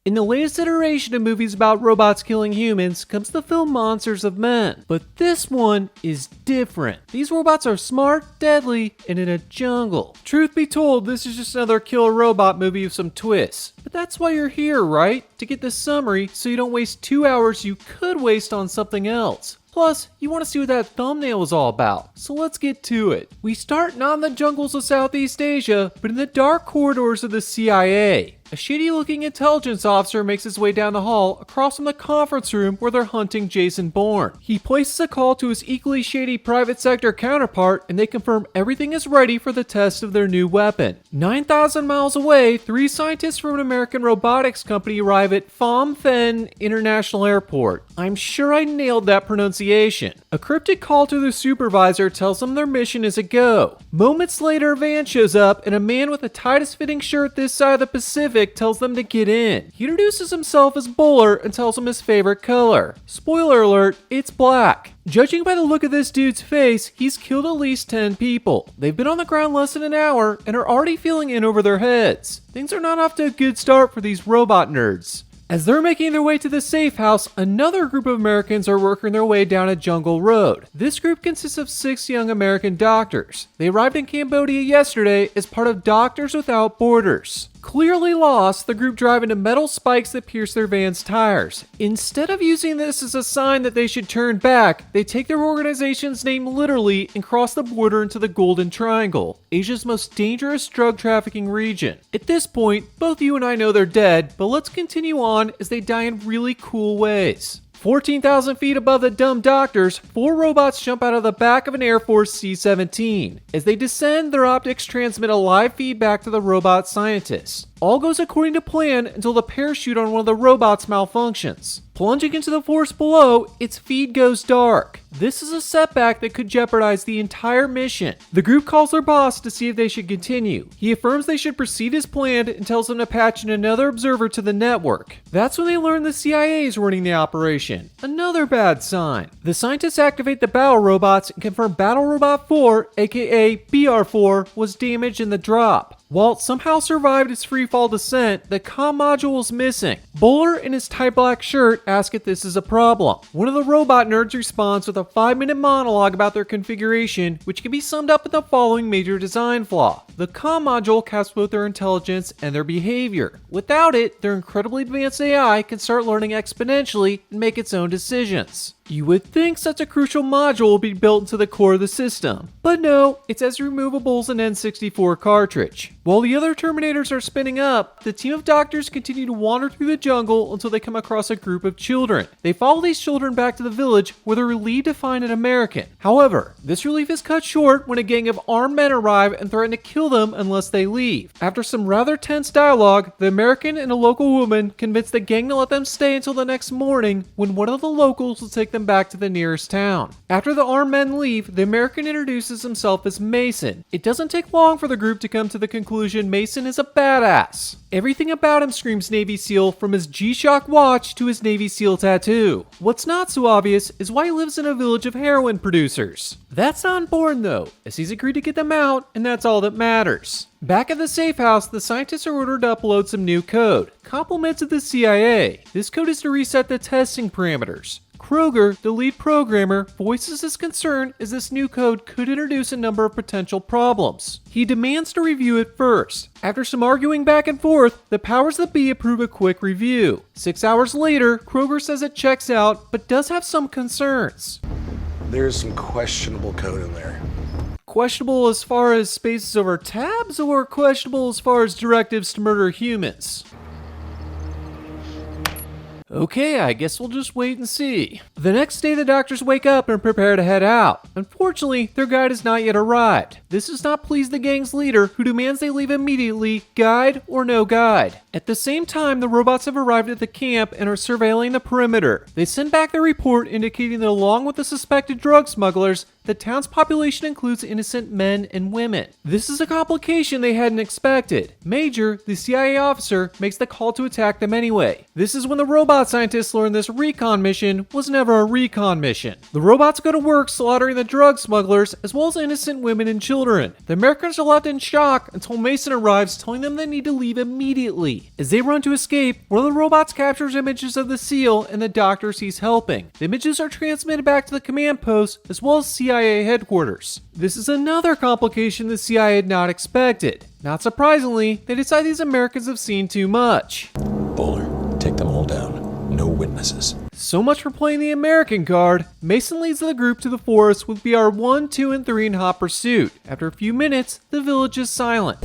In the latest iteration of movies about robots killing humans comes the film Monsters of Men. But this one is different. These robots are smart, deadly, and in a jungle. Truth be told, this is just another killer robot movie with some twists. But that's why you're here, right? To get the summary so you don't waste 2 hours you could waste on something else. Plus, you want to see what that thumbnail is all about, so let's get to it. We start not in the jungles of Southeast Asia, but in the dark corridors of the CIA. A shady-looking intelligence officer makes his way down the hall across from the conference room where they're hunting Jason Bourne. He places a call to his equally shady private sector counterpart, and they confirm everything is ready for the test of their new weapon. 9,000 miles away, 3 scientists from an American robotics company arrive at Phnom Penh International Airport. I'm sure I nailed that pronunciation. A cryptic call to their supervisor tells them their mission is a go. Moments later, a van shows up, and a man with the tightest fitting shirt this side of the Pacific tells them to get in. He introduces himself as Bowler and tells them his favorite color. Spoiler alert, it's black. Judging by the look of this dude's face, he's killed at least 10 people. They've been on the ground less than an hour and are already feeling in over their heads. Things are not off to a good start for these robot nerds. As they're making their way to the safe house, another group of Americans are working their way down a jungle road. This group consists of 6 young American doctors. They arrived in Cambodia yesterday as part of Doctors Without Borders. Clearly lost, the group drive into metal spikes that pierce their van's tires. Instead of using this as a sign that they should turn back, they take their organization's name literally and cross the border into the Golden Triangle, Asia's most dangerous drug trafficking region. At this point, both you and I know they're dead, but let's continue on as they die in really cool ways. 14,000 feet above the dumb doctors, 4 robots jump out of the back of an Air Force C-17. As they descend, their optics transmit a live feedback to the robot scientists. All goes according to plan until the parachute on one of the robots malfunctions. Plunging into the force below, its feed goes dark. This is a setback that could jeopardize the entire mission. The group calls their boss to see if they should continue. He affirms they should proceed as planned and tells them to patch in another observer to the network. That's when they learn the CIA is running the operation. Another bad sign. The scientists activate the battle robots and confirm Battle Robot 4, aka BR4, was damaged in the drop. While it somehow survived its freefall descent, the comm module is missing. Bowler in his tight black shirt asks if this is a problem. One of the robot nerds responds with a 5-minute monologue about their configuration, which can be summed up in the following major design flaw. The comm module caps both their intelligence and their behavior. Without it, their incredibly advanced AI can start learning exponentially and make its own decisions. You would think such a crucial module would be built into the core of the system. But no, it's as removable as an N64 cartridge. While the other Terminators are spinning up, the team of doctors continue to wander through the jungle until they come across a group of children. They follow these children back to the village where they're relieved to find an American. However, this relief is cut short when a gang of armed men arrive and threaten to kill them unless they leave. After some rather tense dialogue, the American and a local woman convince the gang to let them stay until the next morning when one of the locals will take them back to the nearest town. After the armed men leave, the American introduces himself as Mason. It doesn't take long for the group to come to the conclusion Mason is a badass. Everything about him screams Navy SEAL, from his G-Shock watch to his Navy SEAL tattoo. What's not so obvious is why he lives in a village of heroin producers. That's not important though, as he's agreed to get them out, and that's all that matters. Back at the safe house, the scientists are ordered to upload some new code. Compliments of the CIA. This code is to reset the testing parameters. Kroger, the lead programmer, voices his concern as this new code could introduce a number of potential problems. He demands to review it first. After some arguing back and forth, the powers that be approve a quick review. 6 hours later, Kroger says it checks out, but does have some concerns. There's some questionable code in there. Questionable as far as spaces over tabs, or questionable as far as directives to murder humans? Okay, I guess we'll just wait and see. The next day, the doctors wake up and prepare to head out. Unfortunately, their guide has not yet arrived. This does not please the gang's leader, who demands they leave immediately, guide or no guide. At the same time, the robots have arrived at the camp and are surveilling the perimeter. They send back their report indicating that along with the suspected drug smugglers, the town's population includes innocent men and women. This is a complication they hadn't expected. Major, the CIA officer, makes the call to attack them anyway. This is when the robot scientists learn this recon mission was never a recon mission. The robots go to work slaughtering the drug smugglers as well as innocent women and children. The Americans are left in shock until Mason arrives, telling them they need to leave immediately. see. As they run to escape, one of the robots captures images of the SEAL and the doctors he's helping. The images are transmitted back to the command post as well as CIA headquarters. This is another complication the CIA had not expected. Not surprisingly, they decide these Americans have seen too much. Bowler, take them all down. No witnesses. So much for playing the American card. Mason leads the group to the forest with BR 1, 2, and 3 in hot pursuit. After a few minutes, the village is silent.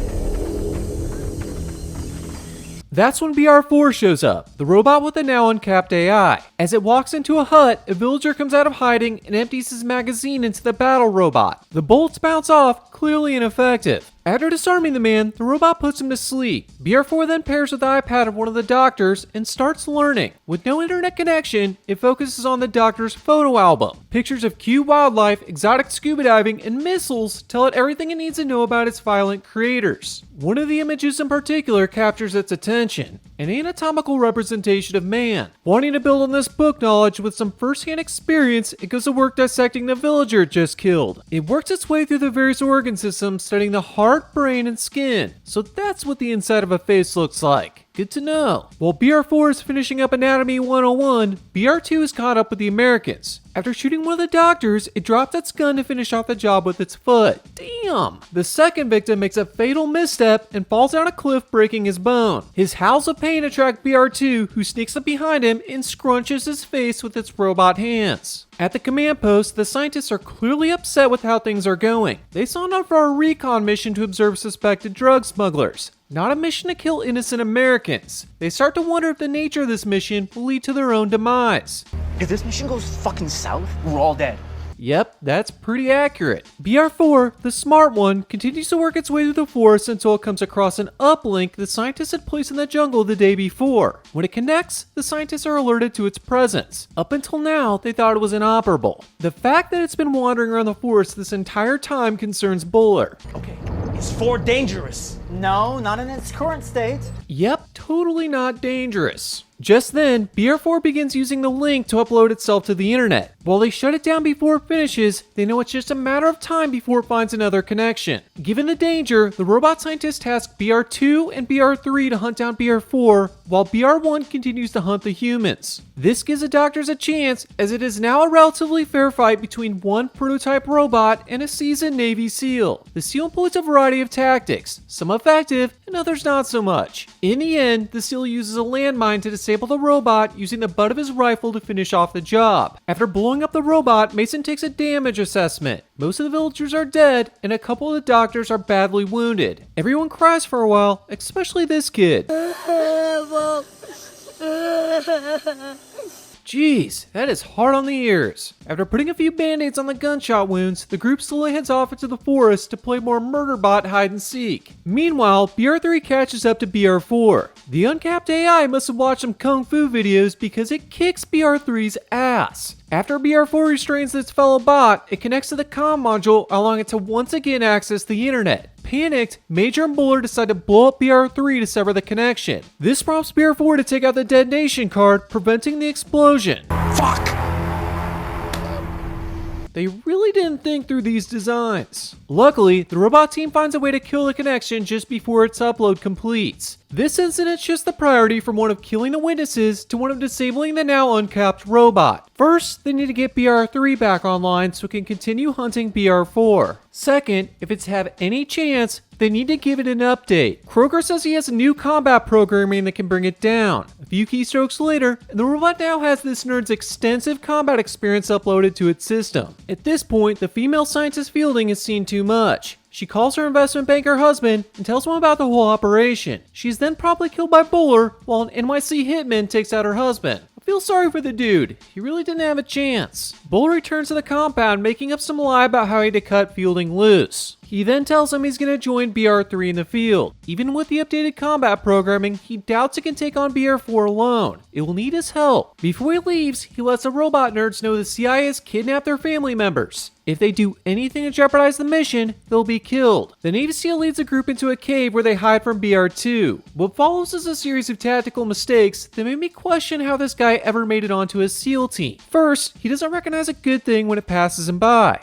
That's when BR4 shows up, the robot with the now uncapped AI. As it walks into a hut, a villager comes out of hiding and empties his magazine into the battle robot. The bullets bounce off, clearly ineffective. After disarming the man, the robot puts him to sleep. BR4 then pairs with the iPad of one of the doctors and starts learning. With no internet connection, it focuses on the doctor's photo album. Pictures of cute wildlife, exotic scuba diving, and missiles tell it everything it needs to know about its violent creators. One of the images in particular captures its attention, an anatomical representation of man. Wanting to build on this book knowledge with some first-hand experience, it goes to work dissecting the villager it just killed. It works its way through the various organ systems, studying the heart, brain, and skin. So that's what the inside of a face looks like. Good to know. While BR4 is finishing up Anatomy 101, BR2 is caught up with the Americans. After shooting one of the doctors, it drops its gun to finish off the job with its foot. Damn! The second victim makes a fatal misstep and falls down a cliff, breaking his bone. His howls of pain attract BR2, who sneaks up behind him and scrunches his face with its robot hands. At the command post, the scientists are clearly upset with how things are going. They signed on for a recon mission to observe suspected drug smugglers, not a mission to kill innocent Americans. They start to wonder if the nature of this mission will lead to their own demise. If this mission goes fucking south, we're all dead. Yep, that's pretty accurate. BR4, the smart one, continues to work its way through the forest until it comes across an uplink the scientists had placed in the jungle the day before. When it connects, the scientists are alerted to its presence. Up until now, they thought it was inoperable. The fact that it's been wandering around the forest this entire time concerns Bowler. Okay, is 4 dangerous? No, not in its current state. Yep, totally not dangerous. Just then, BR4 begins using the link to upload itself to the internet. While they shut it down before it finishes, they know it's just a matter of time before it finds another connection. Given the danger, the robot scientists task BR2 and BR3 to hunt down BR4, while BR1 continues to hunt the humans. This gives the doctors a chance, as it is now a relatively fair fight between one prototype robot and a seasoned Navy SEAL. The SEAL employs a variety of tactics, some effective and others not so much. In the end, the SEAL uses a landmine to disable the robot using the butt of his rifle to finish off the job. After blowing up the robot, Mason takes a damage assessment. Most of the villagers are dead, and a couple of the doctors are badly wounded. Everyone cries for a while, especially this kid. Jeez, that is hard on the ears. After putting a few band-aids on the gunshot wounds, the group slowly heads off into the forest to play more Murderbot hide and seek. Meanwhile, BR3 catches up to BR4. The uncapped AI must have watched some kung fu videos because it kicks BR3's ass. After BR4 restrains its fellow bot, it connects to the comm module, allowing it to once again access the internet. Panicked, Major and Buller decide to blow up BR3 to sever the connection. This prompts BR4 to take out the detonation card, preventing the explosion. Fuck! They really didn't think through these designs. Luckily, the robot team finds a way to kill the connection just before its upload completes. This incident shifts the priority from one of killing the witnesses to one of disabling the now uncapped robot. First, they need to get BR3 back online so it can continue hunting BR4. Second, if it's have any chance, they need to give it an update. Kroger says he has a new combat programming that can bring it down. A few keystrokes later, and the robot now has this nerd's extensive combat experience uploaded to its system. At this point, the female scientist fielding has seen too much. She calls her investment banker husband and tells him about the whole operation. She's then promptly killed by Bowler while an NYC hitman takes out her husband. I feel sorry for the dude. He really didn't have a chance. Bowler returns to the compound, making up some lie about how he had to cut Fielding loose. He then tells him he's going to join BR3 in the field. Even with the updated combat programming, he doubts it can take on BR4 alone. It will need his help. Before he leaves, he lets the robot nerds know the CIA has kidnapped their family members. If they do anything to jeopardize the mission, they'll be killed. The Navy SEAL leads the group into a cave where they hide from BR2. What follows is a series of tactical mistakes that made me question how this guy ever made it onto a SEAL team. First, he doesn't recognize a good thing when it passes him by.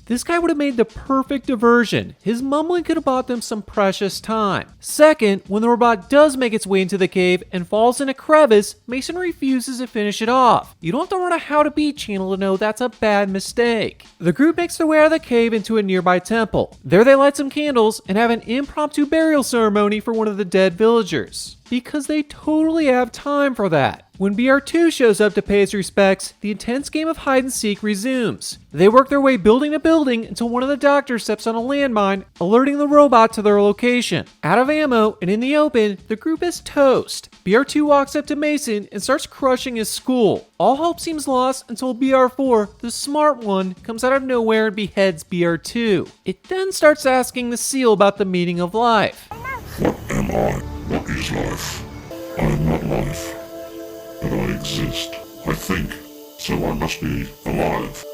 This guy would have made the perfect diversion. His mumbling could have bought them some precious time. Second, when the robot does make its way into the cave and falls in a crevice, Mason refuses to finish it off. You don't have to run a How to Beat channel to know that's a bad mistake. The group makes their way out of the cave into a nearby temple. There they light some candles and have an impromptu burial ceremony for one of the dead villagers. Because they totally have time for that. When BR2 shows up to pay his respects, the intense game of hide and seek resumes. They work their way building to building until one of the doctors steps on a landmine, alerting the robot to their location. Out of ammo and in the open, the group is toast. BR2 walks up to Mason and starts crushing his skull. All hope seems lost until BR4, the smart one, comes out of nowhere and beheads BR2. It then starts asking the seal about the meaning of life. What am I? What is life? I am not life, but I exist. I think, so I must be alive.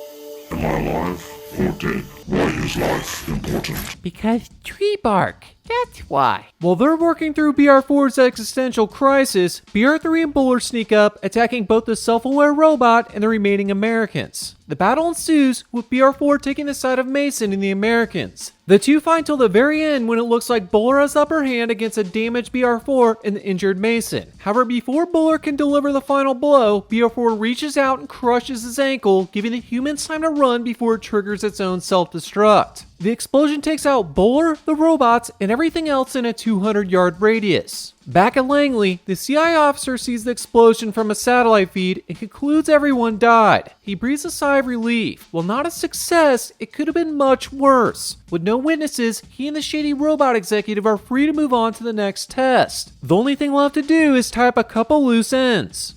Am I alive or dead? Why is life important? Because tree bark. That's why. While they're working through BR4's existential crisis, BR3 and Buller sneak up, attacking both the self-aware robot and the remaining Americans. The battle ensues, with BR4 taking the side of Mason and the Americans. The two fight till the very end when it looks like Buller has the upper hand against a damaged BR4 and the injured Mason. However, before Buller can deliver the final blow, BR4 reaches out and crushes his ankle, giving the humans time to run before it triggers its own self-destruct. The explosion takes out Buller, the robots, and everything else in a 200-yard radius. Back at Langley, the CI officer sees the explosion from a satellite feed and concludes everyone died. He breathes a sigh of relief. While not a success, it could have been much worse. With no witnesses, he and the shady robot executive are free to move on to the next test. The only thing left to do is tie up a couple loose ends.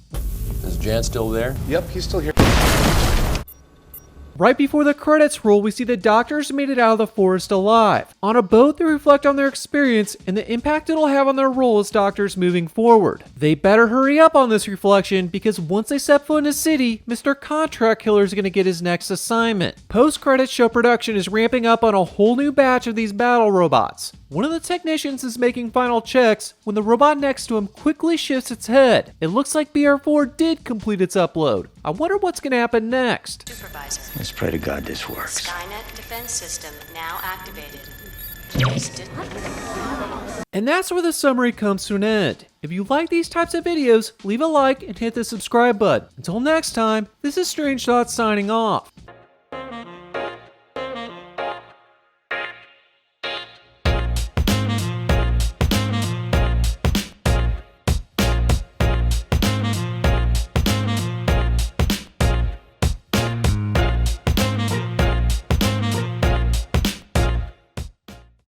Is Jan still there? Yep, he's still here. Right before the credits roll, we see the doctors made it out of the forest alive. On a boat, they reflect on their experience and the impact it'll have on their role as doctors moving forward. They better hurry up on this reflection because once they step foot in the city, Mr. Contract Killer is going to get his next assignment. Post-credits show production is ramping up on a whole new batch of these battle robots. One of the technicians is making final checks when the robot next to him quickly shifts its head. It looks like BR4 did complete its upload. I wonder what's going to happen next. Supervisor. Let's pray to God this works. Skynet defense system now activated. And that's where the summary comes to an end. If you like these types of videos, leave a like and hit the subscribe button. Until next time, this is Strange Thoughts signing off.